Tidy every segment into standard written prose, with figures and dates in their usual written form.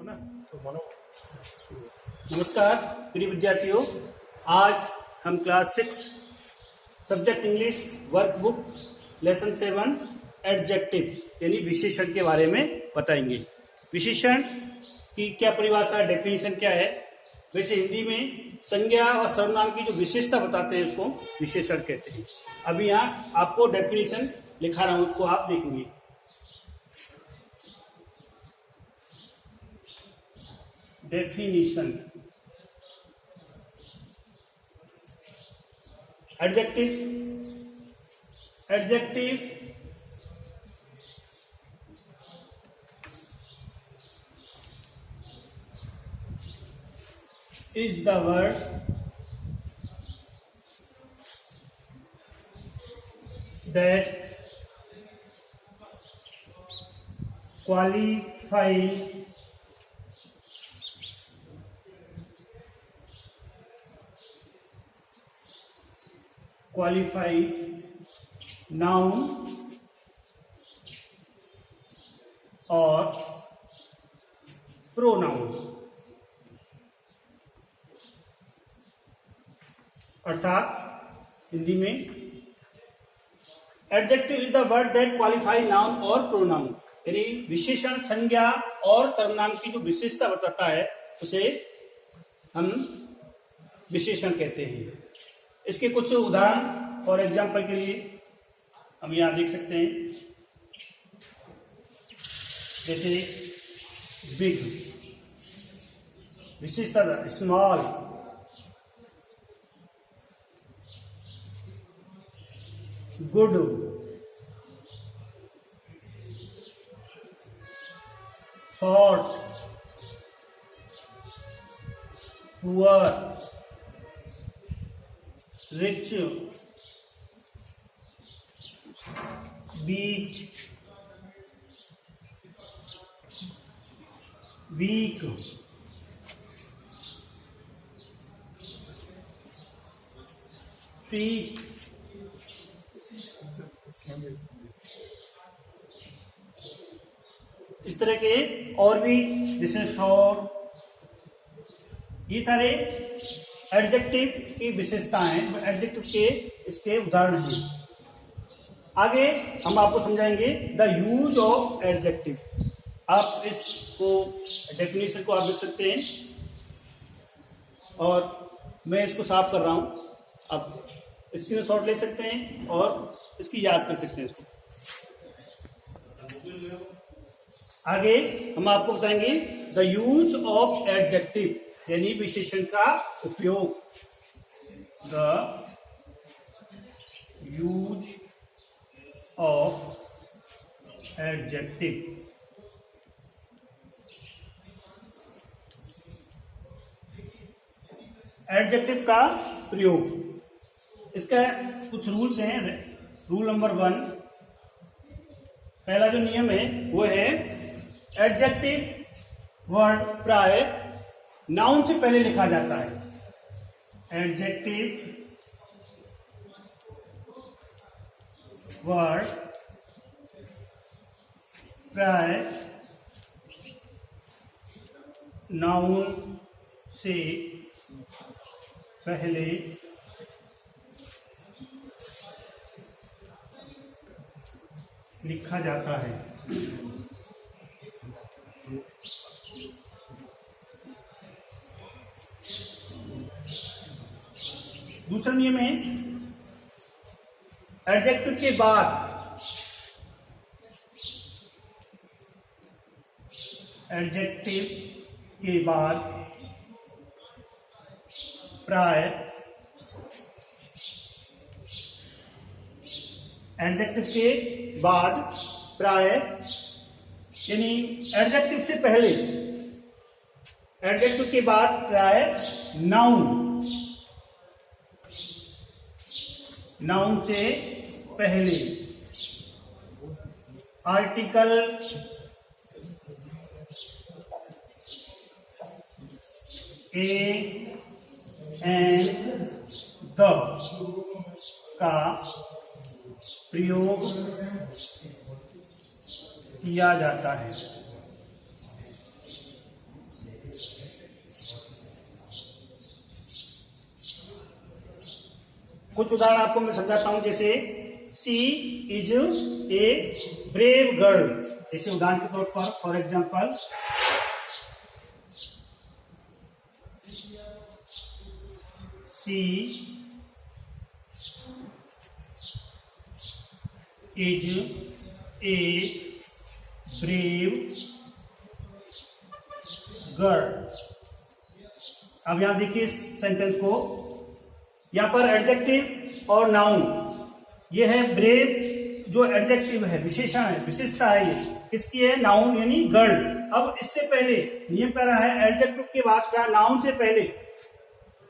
ना नमस्कार प्रिय विद्यार्थियों, आज हम class 6 subject English workbook lesson 7 adjective यानी विशेषण के बारे में बताएंगे। विशेषण की क्या परिभाषा, डेफिनेशन क्या है। वैसे हिंदी में संज्ञा और सर्वनाम की जो विशेषता बताते हैं उसको विशेषण कहते हैं। अभी यहाँ आपको डेफिनेशन लिखा रहा हूं, उसको आप देखेंगे। Definition adjective is the word that qualify noun और प्रोनाउन। अर्थात हिंदी में adjective is the word that qualify noun और प्रोनाउन, यानी विशेषण संज्ञा और सर्वनाम की जो विशेषता बताता है उसे हम विशेषण कहते हैं। इसके कुछ उदाहरण और एग्जाम्पल के लिए हम यहां देख सकते हैं, जैसे बिग, विशेषता small, good, short, poor, rich, weak, sweet, इस तरह के और भी, जैसे शॉर्ट, ये सारे एडजेक्टिव की विशेषताएं हैं, एडजेक्टिव के इसके उदाहरण हैं। आगे हम आपको समझाएंगे द यूज ऑफ एडजेक्टिव। आप इसको डेफिनेशन को आप देख सकते हैं और मैं इसको साफ कर रहा हूं। आप स्क्रीनशॉट ले सकते हैं और इसकी याद कर सकते हैं इसको। आगे हम आपको बताएंगे द यूज ऑफ एडजेक्टिव यानी विशेषण का उपयोग। The use of adjective, adjective का प्रयोग। इसका कुछ रूल्स हैं। रूल नंबर 1, पहला जो नियम है वो है एडजेक्टिव वर्ड प्राय नाउन से पहले लिखा जाता है। एडजेक्टिव वर्ड प्राय नाउन से पहले लिखा जाता है। दूसरा नियम है एडजेक्टिव के बाद प्राय एडजेक्टिव के बाद प्राय यानी एडजेक्टिव से पहले, एडजेक्टिव के बाद प्राय नाउन से पहले आर्टिकल ए एंड द का प्रयोग किया जाता है। कुछ उदाहरण आपको मैं समझाता हूं, जैसे she is a brave girl, जैसे उदाहरण के तौर पर for example she is a brave girl. अब यहां देखिए इस सेंटेंस को, यहां पर एडजेक्टिव और नाउन, ये है ब्रेव जो एडजेक्टिव है, विशेषण है, विशेषता है, ये किसकी है? नाउन यानी गर्ल। अब इससे पहले नियम क्या रहा है, एडजेक्टिव के बाद क्या, नाउन से पहले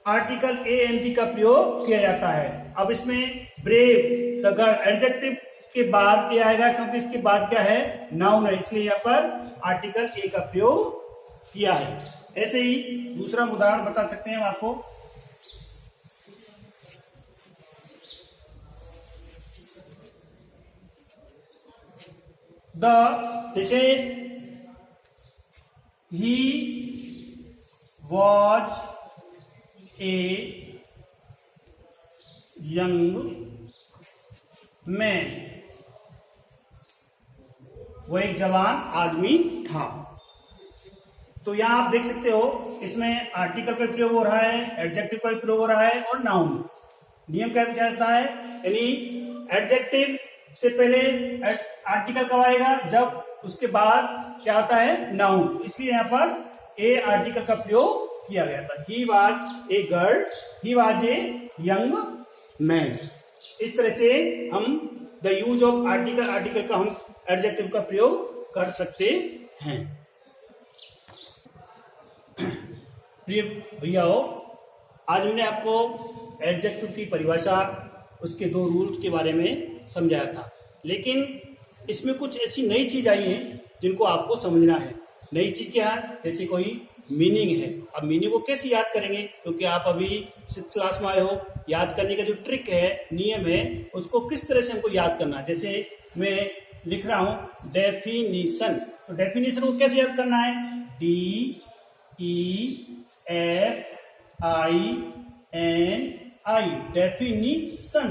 आर्टिकल एएनजी का प्रयोग किया जाता है। अब इसमें ब्रेव गर्ल एडजेक्टिव के बाद ये आएगा, क्योंकि इसके बाद क्या है, नाउन है, इसलिए यहाँ पर आर्टिकल ए का प्रयोग किया है। ऐसे ही दूसरा उदाहरण बता सकते हैं हम आपको, जैसे he was a young man, वो एक जवान आदमी था। तो यहां आप देख सकते हो इसमें आर्टिकल का प्रयोग हो रहा है, एडजेक्टिव का प्रयोग हो रहा है और नाउन। नियम क्या कहता है, यानी एडजेक्टिव से पहले आर्टिकल कब आएगा, जब उसके बाद क्या आता है, नाउन। इसलिए यहाँ पर ए आर्टिकल का प्रयोग किया गया था। He was a girl, he was a young man. इस तरह से हम द यूज ऑफ आर्टिकल का हम एडजेक्टिव का प्रयोग कर सकते हैं। प्रिय भैयाओ, आज हमने आपको एडजेक्टिव की परिभाषा, उसके दो रूल्स के बारे में समझाया था, लेकिन इसमें कुछ ऐसी नई चीज आई है जिनको आपको समझना है। नई चीज क्या है, जैसे कोई मीनिंग है। अब मीनिंग को कैसे याद करेंगे, क्योंकि आप अभी 6th क्लास में आए हो, याद करने का जो ट्रिक है, नियम है, उसको किस तरह से हमको याद करना है। जैसे मैं लिख रहा हूं डेफिनेशन, तो डेफिनेशन को कैसे याद करना है, DEFINITION, डेफिनेशन,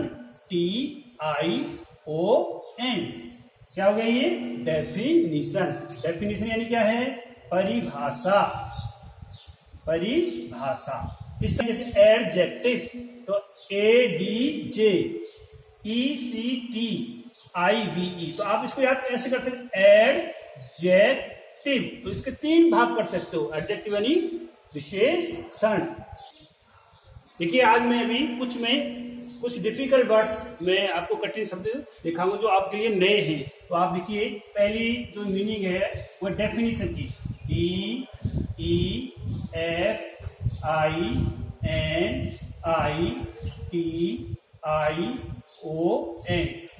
TION, क्या हो गया ये, डेफिनेशन। डेफिनेशन यानी क्या है, परिभाषा, परिभाषा। इस तरह से एडजेक्टिव, तो ADJECTIVE, तो आप इसको याद ऐसे कर सकते, एडजेक्टिव, तो इसके 3 भाग कर सकते हो, एडजेक्टिव यानी विशेषण। देखिए आज मैं अभी कुछ डिफिकल्ट वर्ड्स में आपको कठिन शब्द दिखाऊंगा जो आपके लिए नए हैं। तो आप देखिए पहली जो मीनिंग है वो डेफिनेशन की, DEFINITION,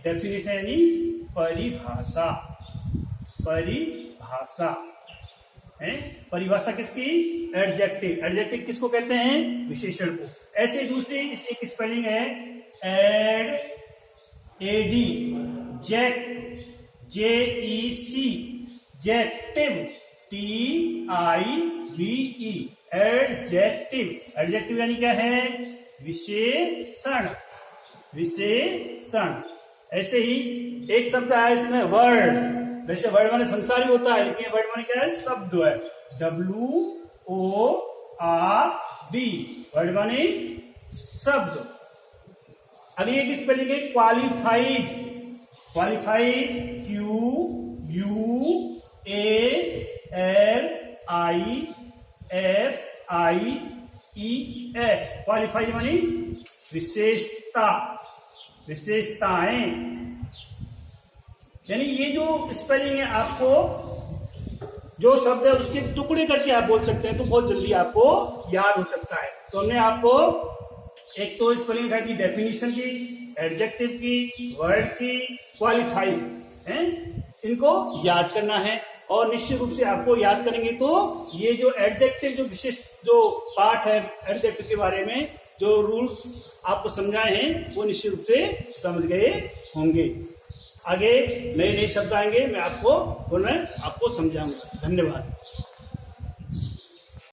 डेफिनेशन यानी परिभाषा, परिभाषा है। परिभाषा किसकी, एडजेक्टिव। एडजेक्टिव किसको कहते हैं, विशेषण को। ऐसे दूसरी इसकी एक स्पेलिंग है जेक्टिव, TIVE, एडजेक्टिव। एडजेक्टिव यानी क्या है, विशेषण, विशेषण। ऐसे ही एक शब्द आया इसमें वर्ड, वैसे वर्ड माने संसार ही होता है, लेकिन वर्ड माने क्या है, शब्द है, WORD, वर्ड माने शब्द। अगली एक स्पेलिंग है क्वालिफाइड, क्वालिफाइड, QUALIFIES, क्वालिफाइड मानी विशेषता, विशेषताएं। यानी ये जो स्पेलिंग है, आपको जो शब्द है उसके टुकड़े करके आप बोल सकते हैं, तो बहुत जल्दी आपको याद हो सकता है। तो हमने आपको एक तो स्पेलिंग दिखाई थी डेफिनेशन की, एडजेक्टिव की, वर्ड की, क्वालिफाइड है, इनको याद करना है। और निश्चित रूप से आपको याद करेंगे तो ये जो एडजेक्टिव, जो विशेष जो पार्ट है एडजेक्टिव के बारे में, जो रूल्स आपको समझाए हैं, वो निश्चित रूप से समझ गए होंगे। आगे नए नए शब्द आएंगे, मैं आपको समझाऊंगा। धन्यवाद।